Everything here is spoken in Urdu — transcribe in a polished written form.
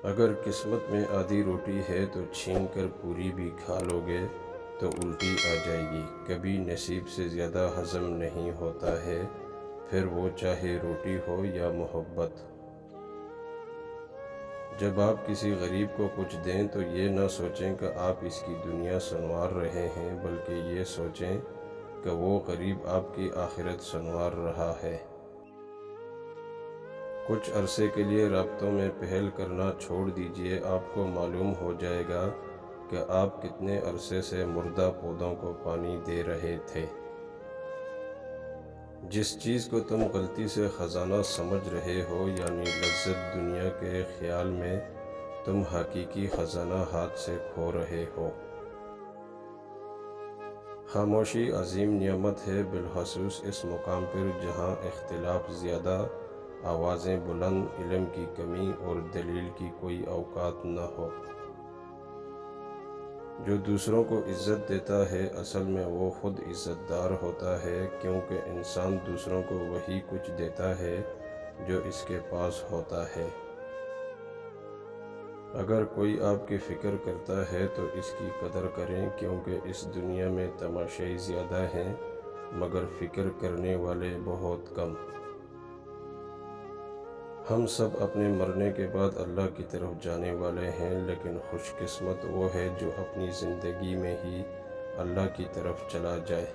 اگر قسمت میں آدھی روٹی ہے تو چھین کر پوری بھی کھا لو گے تو الٹی آ جائے گی۔ کبھی نصیب سے زیادہ ہضم نہیں ہوتا ہے، پھر وہ چاہے روٹی ہو یا محبت۔ جب آپ کسی غریب کو کچھ دیں تو یہ نہ سوچیں کہ آپ اس کی دنیا سنوار رہے ہیں، بلکہ یہ سوچیں کہ وہ غریب آپ کی آخرت سنوار رہا ہے۔ کچھ عرصے کے لیے رابطوں میں پہل کرنا چھوڑ دیجئے، آپ کو معلوم ہو جائے گا کہ آپ کتنے عرصے سے مردہ پودوں کو پانی دے رہے تھے۔ جس چیز کو تم غلطی سے خزانہ سمجھ رہے ہو، یعنی لذت دنیا کے خیال میں، تم حقیقی خزانہ ہاتھ سے کھو رہے ہو۔ خاموشی عظیم نعمت ہے، بالخصوص اس مقام پر جہاں اختلاف زیادہ، آوازیں بلند، علم کی کمی اور دلیل کی کوئی اوقات نہ ہو۔ جو دوسروں کو عزت دیتا ہے اصل میں وہ خود عزت دار ہوتا ہے، کیونکہ انسان دوسروں کو وہی کچھ دیتا ہے جو اس کے پاس ہوتا ہے۔ اگر کوئی آپ کی فکر کرتا ہے تو اس کی قدر کریں، کیونکہ اس دنیا میں تماشائی زیادہ ہیں مگر فکر کرنے والے بہت کم۔ ہم سب اپنے مرنے کے بعد اللہ کی طرف جانے والے ہیں، لیکن خوش قسمت وہ ہے جو اپنی زندگی میں ہی اللہ کی طرف چلا جائے۔